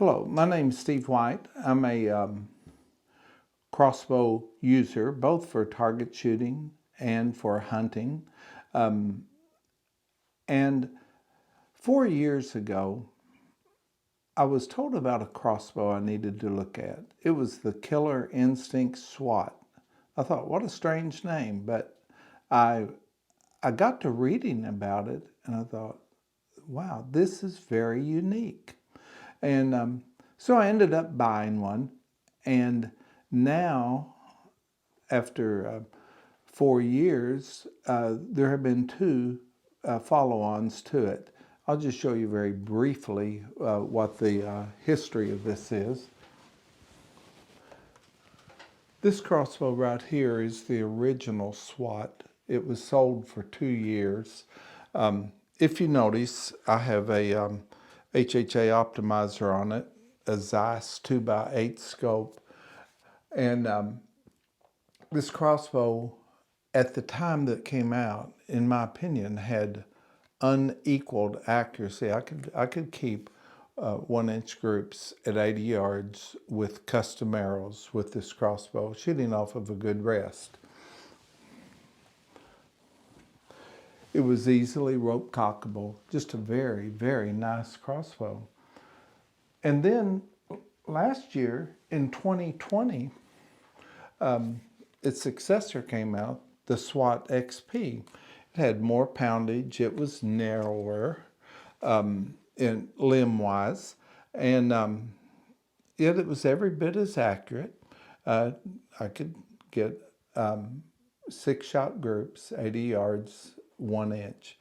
Hello, my name is Steve White. I'm a crossbow user, both for target shooting and for hunting. And 4 years ago, I was told about a crossbow I needed to look at. It was the Killer Instinct SWAT. I thought, what a strange name, but I got to reading about it and I thought, wow, this is very unique. And so I ended up buying one, and now, after 4 years, there have been two follow-ons to it. I'll just show you very briefly what the history of this is. This crossbow right here is the original SWAT. It was sold for 2 years. If you notice, I have a HHA optimizer on it, a Zeiss 2x8 scope. And this crossbow, at the time that it came out, in my opinion, had unequaled accuracy. I could keep 1-inch groups at 80 yards with custom arrows with this crossbow, shooting off of a good rest. It was easily rope cockable, just a very, very nice crossbow. And then last year, in 2020, its successor came out, the SWAT XP. It had more poundage, it was narrower in limb-wise, and yet it was every bit as accurate. I could get 6-shot groups, 80 yards, 1 inch.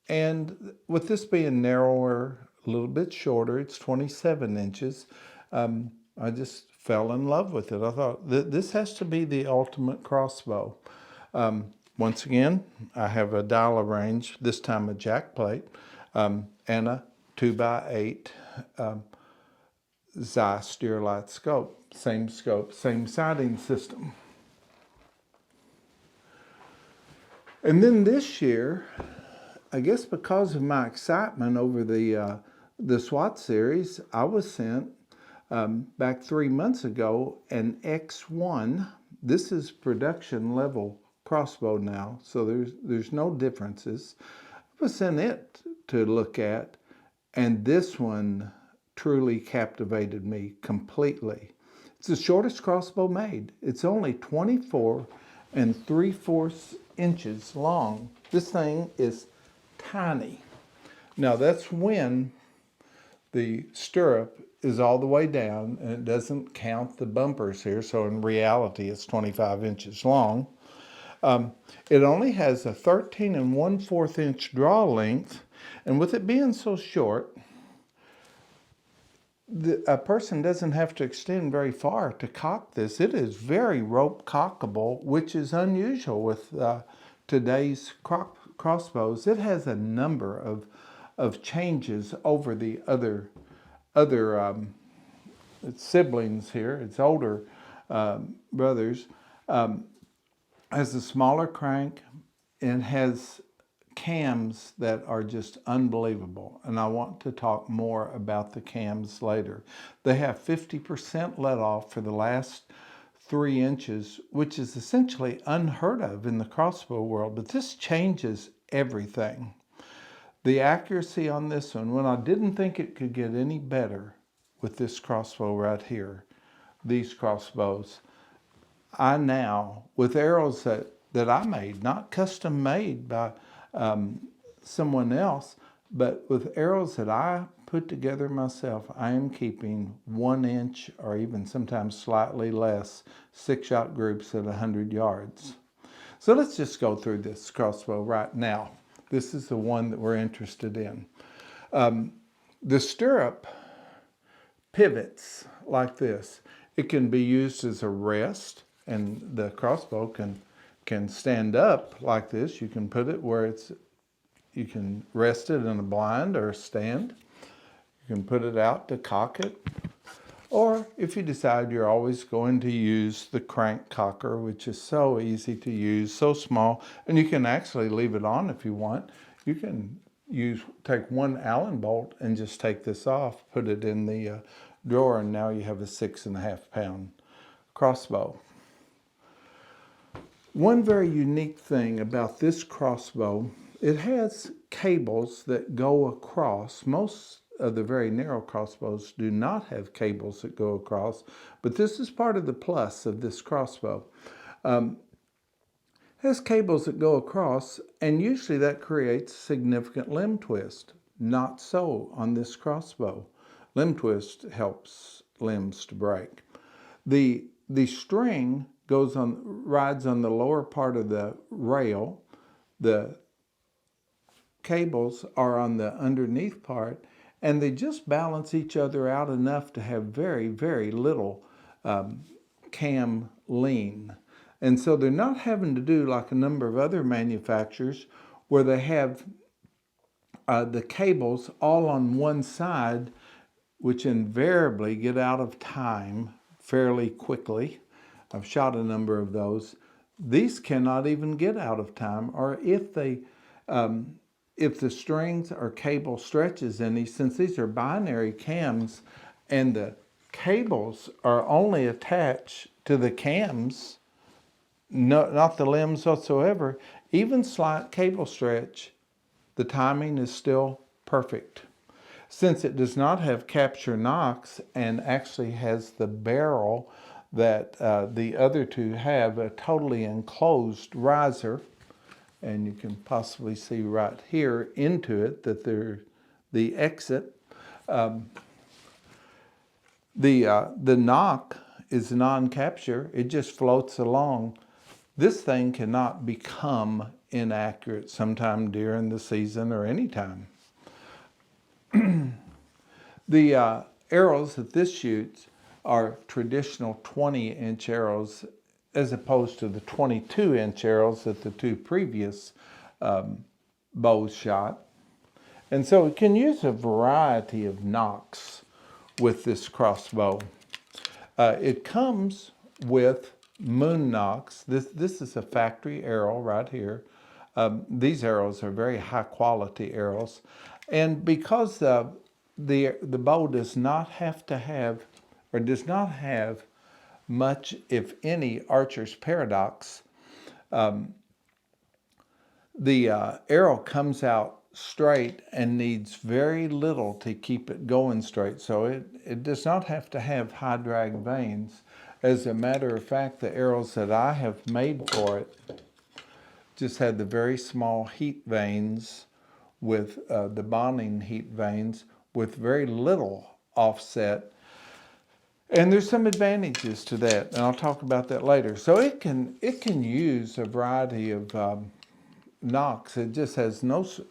And with this being narrower, a little bit shorter, it's 27 inches, I just fell in love with it. I thought, this has to be the ultimate crossbow. Once again, I have a dial range, this time a jack plate, and a 2x8 Zeiss Steerlight scope. Same sighting system. And then this year, I guess because of my excitement over the SWAT series, I was sent back 3 months ago an X1. This is production level crossbow now, so there's no differences. I was sent it to look at, and this one truly captivated me completely. It's the shortest crossbow made. It's only 24 3/4 inches long. This thing is tiny. Now that's when the stirrup is all the way down and it doesn't count the bumpers here, so in reality it's 25 inches long. It only has a 13 1/4 inch draw length, and with it being so short, a person doesn't have to extend very far to cock this. It is very rope cockable, which is unusual with today's crossbows. It has a number of changes over the other siblings here, its older brothers. Has a smaller crank and has cams that are just unbelievable, and I want to talk more about the cams later. They have 50% let off for the last 3 inches, which is essentially unheard of in the crossbow world, but this changes everything. The accuracy on this one, when I didn't think it could get any better with this crossbow right here, these crossbows, I now, with arrows that I made, not custom made by someone else, but with arrows that I put together myself, I am keeping 1 inch or even sometimes slightly less 6-shot groups at 100 yards. So let's just go through this crossbow right now. This is the one that we're interested in. The stirrup pivots like this. It can be used as a rest, and the crossbow can stand up like this. You can put it where you can rest it in a blind or a stand. You can put it out to cock it. Or if you decide you're always going to use the crank cocker, which is so easy to use, so small, and you can actually leave it on if you want. You can take one Allen bolt and just take this off, put it in the drawer, and now you have a 6.5 pound crossbow. One very unique thing about this crossbow, it has cables that go across. Most of the very narrow crossbows do not have cables that go across, but this is part of the plus of this crossbow. It has cables that go across, and usually that creates significant limb twist. Not so on this crossbow. Limb twist helps limbs to break. The string rides on the lower part of the rail. The cables are on the underneath part, and they just balance each other out enough to have very, very little cam lean. And so they're not having to do like a number of other manufacturers where they have the cables all on one side, which invariably get out of time fairly quickly. I've shot a number of those. These cannot even get out of time, or if the strings or cable stretches any, since these are binary cams and the cables are only attached to the cams, not the limbs whatsoever, even slight cable stretch, the timing is still perfect. Since it does not have capture nocks and actually has the barrel that the other two have, a totally enclosed riser, and you can possibly see right here into it that they're the exit. The knock is non-capture. It just floats along. This thing cannot become inaccurate sometime during the season or any time. The arrows that this shoots are traditional 20-inch arrows as opposed to the 22-inch arrows that the two previous bows shot. And so it can use a variety of nocks with this crossbow. It comes with moon nocks. This is a factory arrow right here. These arrows are very high quality arrows. And because the bow does not have to have, or does not have much, if any, archer's paradox, the arrow comes out straight and needs very little to keep it going straight. So it does not have to have high drag vanes. As a matter of fact, the arrows that I have made for it just had the very small heat vanes with the bonding heat vanes with very little offset. And there's some advantages to that, and I'll talk about that later. So it can use a variety of nocks. It just has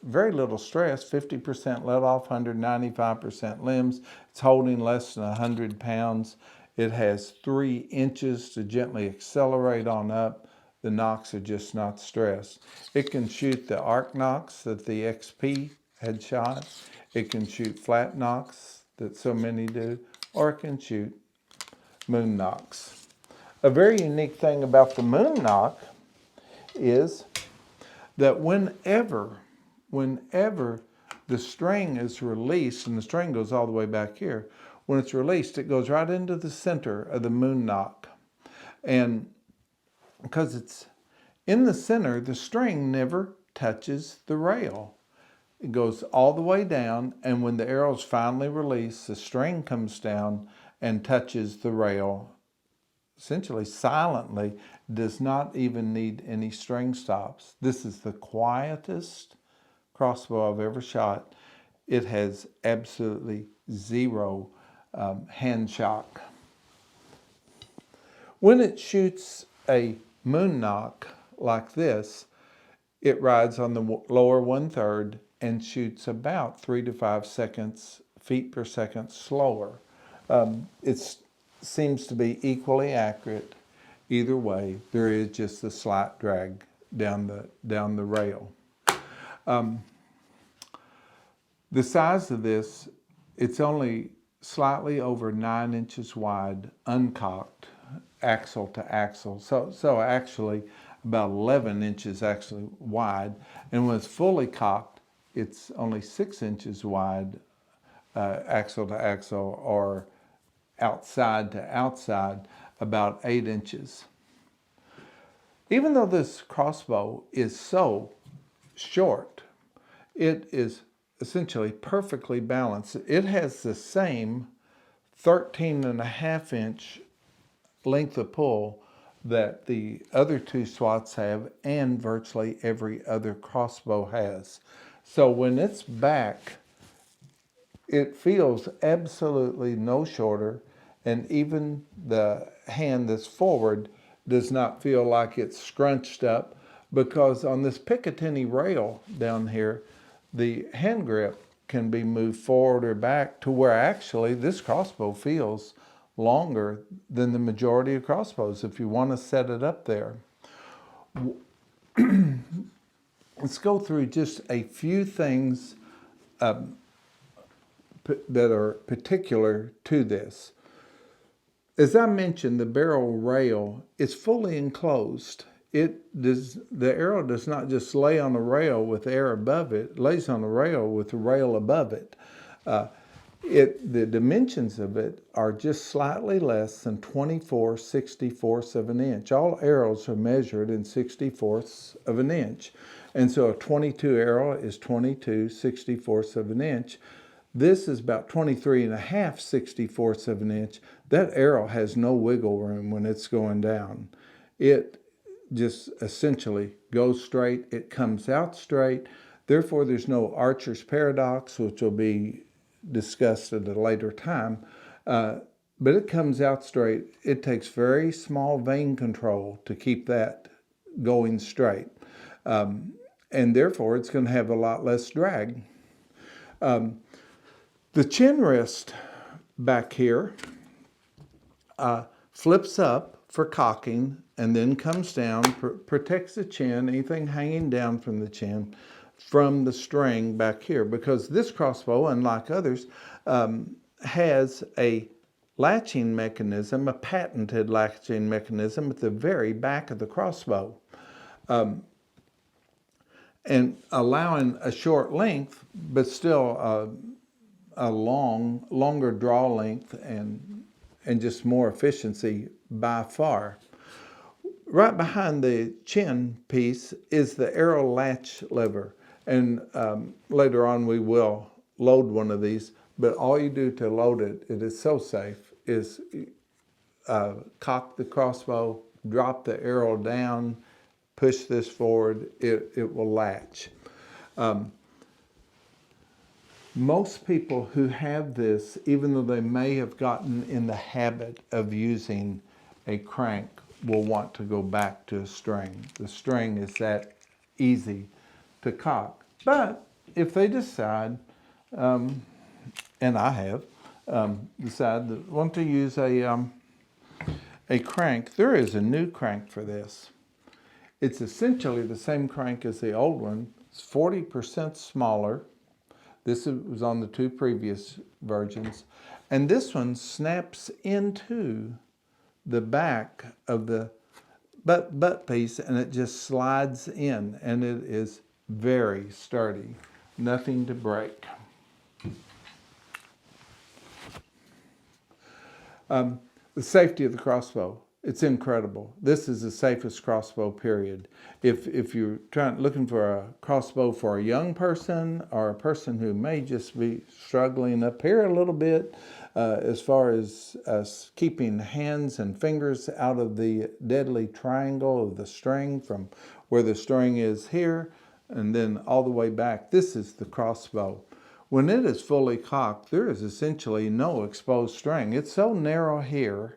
very little stress, 50% let off, 195% limbs. It's holding less than 100 pounds. It has 3 inches to gently accelerate on up. The nocks are just not stressed. It can shoot the arc nocks that the XP had shot. It can shoot flat nocks that so many do, or it can shoot moon nocks. A very unique thing about the moon nock is that whenever the string is released, and the string goes all the way back here, when it's released, it goes right into the center of the moon nock. And because it's in the center, the string never touches the rail. It goes all the way down, and when the arrow's finally released, the string comes down and touches the rail, essentially silently, does not even need any string stops. This is the quietest crossbow I've ever shot. It has absolutely zero hand shock. When it shoots a moon nock like this, it rides on the lower 1/3 and shoots about 3 to 5 feet per second slower. It seems to be equally accurate either way. There is just a slight drag down the rail. The size of this, it's only slightly over 9 inches wide, uncocked, axle to axle. So actually about 11 inches actually wide. And when it's fully cocked, it's only 6 inches wide, axle to axle, or outside to outside, about 8 inches. Even though this crossbow is so short, it is essentially perfectly balanced. It has the same 13.5-inch length of pull that the other two SWATs have, and virtually every other crossbow has. So when it's back, it feels absolutely no shorter, and even the hand that's forward does not feel like it's scrunched up, because on this Picatinny rail down here, the hand grip can be moved forward or back to where actually this crossbow feels longer than the majority of crossbows if you want to set it up there. Let's go through just a few things that are particular to this. As I mentioned, the barrel rail is fully enclosed. The arrow does not just lay on the rail with air above it, it lays on the rail with the rail above it. The dimensions of it are just slightly less than 24/64 of an inch. All arrows are measured in 64ths of an inch. And so a 22 arrow is 22/64 of an inch. This is about 23.5/64 of an inch. That arrow has no wiggle room when it's going down. It just essentially goes straight. It comes out straight. Therefore, there's no archer's paradox, which will be discussed at a later time. But it comes out straight. It takes very small vane control to keep that going straight. And therefore, it's going to have a lot less drag. The chin rest back here flips up for cocking and then comes down, protects the chin, anything hanging down from the chin, from the string back here, because this crossbow, unlike others, has a latching mechanism, a patented latching mechanism at the very back of the crossbow. And allowing a short length, but still a longer draw length and just more efficiency by far. Right behind the chin piece is the arrow latch lever. And later on we will load one of these, but all you do to load it, it is so safe, is cock the crossbow, drop the arrow down, push this forward, it will latch. Most people who have this, even though they may have gotten in the habit of using a crank, will want to go back to a string. The string is that easy to cock. But if they decide, and I have, decided that want to use a crank, there is a new crank for this. It's essentially the same crank as the old one. It's 40% smaller. This was on the two previous versions. And this one snaps into the back of the butt piece, and it just slides in, and it is very sturdy. Nothing to break. The safety of the crossbow, it's incredible. This is the safest crossbow, period. If you're looking for a crossbow for a young person or a person who may just be struggling up here a little bit as far as keeping hands and fingers out of the deadly triangle of the string from where the string is here and then all the way back, this is the crossbow. When it is fully cocked, there is essentially no exposed string. It's so narrow here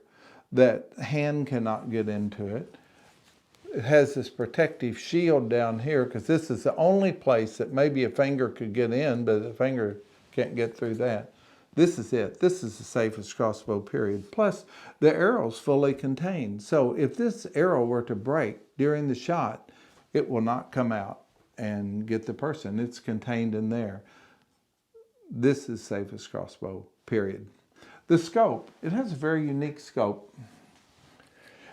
that hand cannot get into it. It has this protective shield down here because this is the only place that maybe a finger could get in, but a finger can't get through that. This is it. This is the safest crossbow, period. Plus, the arrow's fully contained. So if this arrow were to break during the shot, it will not come out and get the person. It's contained in there. This is safest crossbow, period. The scope, it has a very unique scope.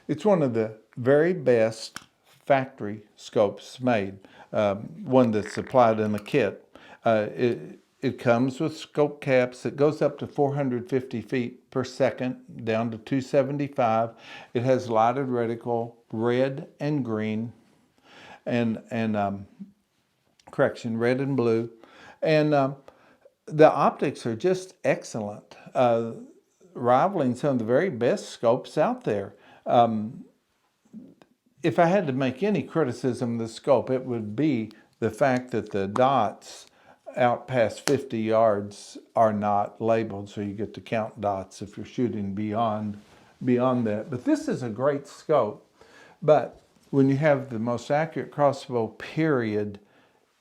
It's one of the very best factory scopes made, one that's supplied in a kit. It comes with scope caps. It goes up to 450 feet per second, down to 275. It has lighted reticle, red and green, and correction, red and blue. And the optics are just excellent, rivaling some of the very best scopes out there. If I had to make any criticism of the scope, it would be the fact that the dots out past 50 yards are not labeled, so you get to count dots if you're shooting beyond that. But this is a great scope. But when you have the most accurate crossbow, period,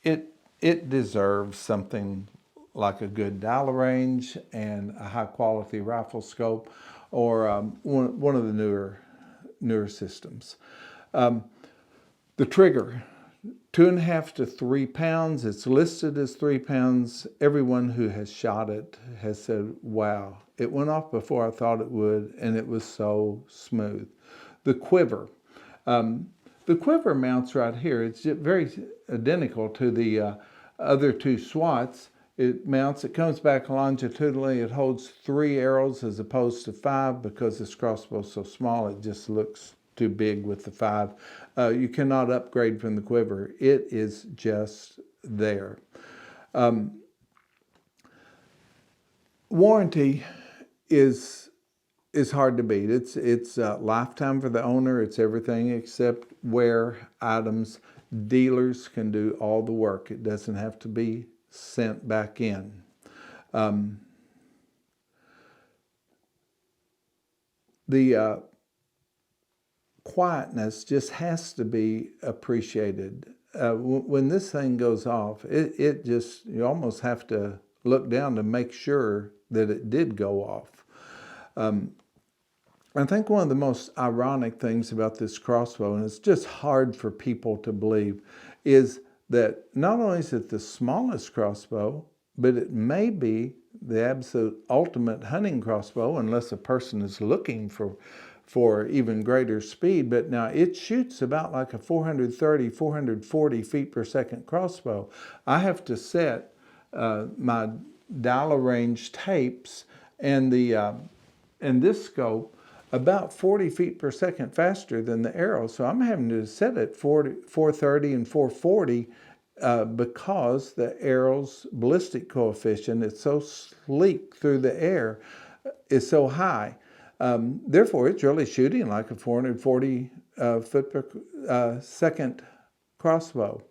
it deserves something like a good dial range and a high quality rifle scope, or one of the newer systems. The trigger, 2.5 to 3 pounds. It's listed as 3 pounds. Everyone who has shot it has said, wow, it went off before I thought it would, and it was so smooth. The quiver. The quiver mounts right here. It's very identical to the other two SWATs. It mounts, it comes back longitudinally. It holds 3 arrows as opposed to 5 because this crossbow is so small, it just looks too big with the 5. You cannot upgrade from the quiver. It is just there. Warranty is hard to beat. It's lifetime for the owner. It's everything except wear items. Dealers can do all the work. It doesn't have to be sent back in. The quietness just has to be appreciated. When this thing goes off, it just, you almost have to look down to make sure that it did go off. I think one of the most ironic things about this crossbow, and it's just hard for people to believe, is that not only is it the smallest crossbow, but it may be the absolute ultimate hunting crossbow, unless a person is looking for even greater speed. But now it shoots about like a 430, 440 feet per second crossbow. I have to set my dial range tapes and this scope about 40 feet per second faster than the arrow. So I'm having to set it 430 and 440 because the arrow's ballistic coefficient, it's so sleek through the air, is so high. Therefore, it's really shooting like a 440 foot per second crossbow.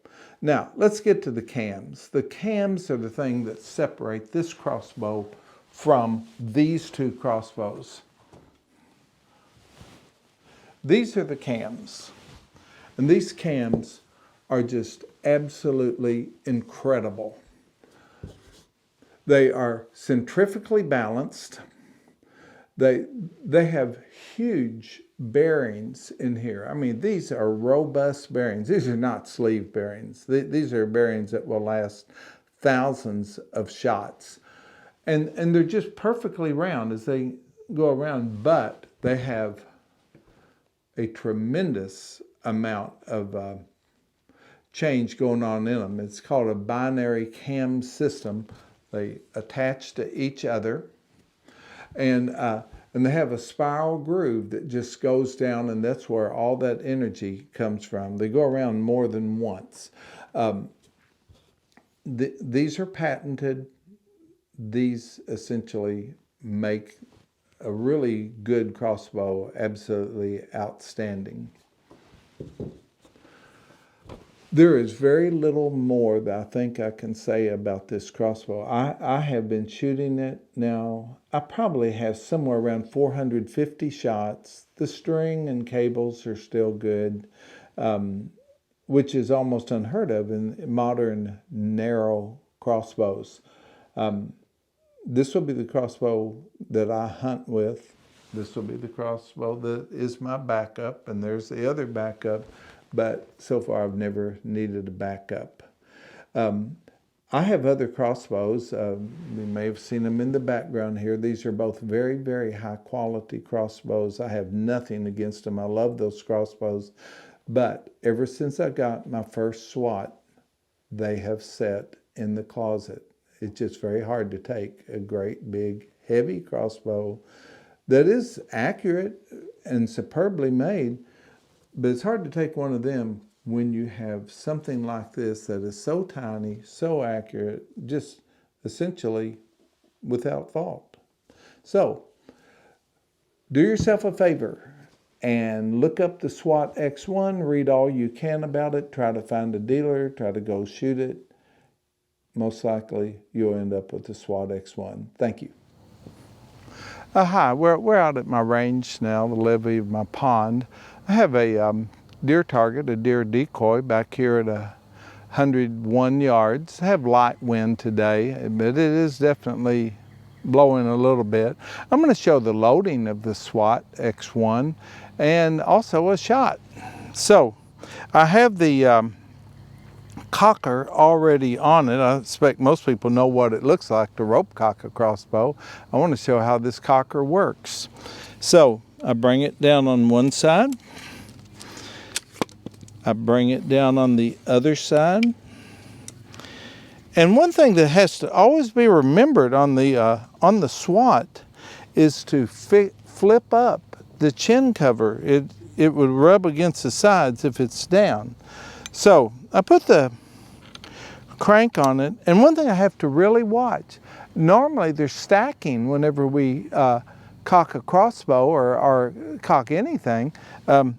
Now, let's get to the cams. The cams are the thing that separate this crossbow from these two crossbows. These are the cams, and these cams are just absolutely incredible. They are centrifugally balanced. They have huge bearings in here. I mean, these are robust bearings. These are not sleeve bearings. These are bearings that will last thousands of shots. And they're just perfectly round as they go around, but they have a tremendous amount of change going on in them. It's called a binary cam system. They attach to each other, and they have a spiral groove that just goes down, and that's where all that energy comes from. They go around more than once. These are patented. These essentially make a really good crossbow absolutely outstanding. There is very little more that I think I can say about this crossbow. I have been shooting it now. I probably have somewhere around 450 shots. The string and cables are still good, which is almost unheard of in modern narrow crossbows. This will be the crossbow that I hunt with. This will be the crossbow that is my backup, and there's the other backup, but so far I've never needed a backup. I have other crossbows. You may have seen them in the background here. These are both very, very high quality crossbows. I have nothing against them. I love those crossbows. But ever since I got my first SWAT, they have set in the closet. It's just very hard to take a great big heavy crossbow that is accurate and superbly made, but it's hard to take one of them when you have something like this that is so tiny, so accurate, just essentially without fault. So do yourself a favor and look up the SWAT X1, read all you can about it, try to find a dealer, try to go shoot it. Most likely you'll end up with the SWAT X1. Thank you. Hi, we're out at my range now, the levee of my pond. I have a deer target, a deer decoy back here at 101 yards. I have light wind today, but it is definitely blowing a little bit. I'm going to show the loading of the SWAT X1 and also a shot. So I have the cocker already on it. I expect most people know what it looks like, the rope cocker crossbow. I want to show how this cocker works. So I bring it down on one side. I bring it down on the other side. And one thing that has to always be remembered on the SWAT is to flip up the chin cover. It would rub against the sides if it's down. So I put the crank on it, and one thing I have to really watch, normally there's stacking whenever we cock a crossbow or cock anything.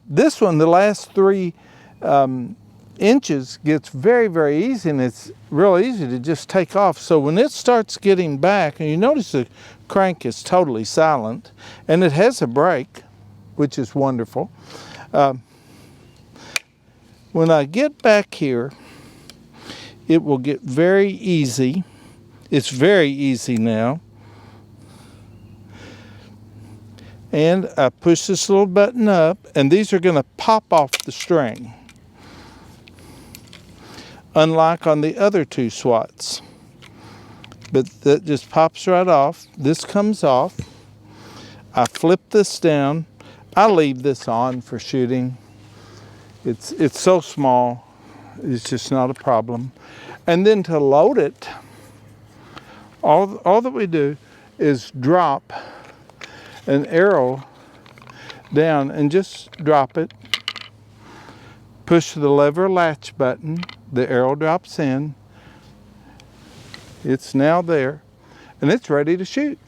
This one, the last 3 inches gets very, very easy, and it's real easy to just take off. So when it starts getting back, and you notice the crank is totally silent, and it has a brake, which is wonderful. When I get back here, it will get very easy. It's very easy now. And I push this little button up, and these are going to pop off the string, unlike on the other 2 SWATs. But that just pops right off. This comes off. I flip this down. I leave this on for shooting. It's so small, it's just not a problem. And then to load it, all that we do is drop an arrow down and just drop it. Push the lever latch button, the arrow drops in. It's now there, and it's ready to shoot.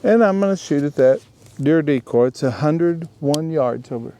And I'm going to shoot at that deer decoy. It's 101 yards over.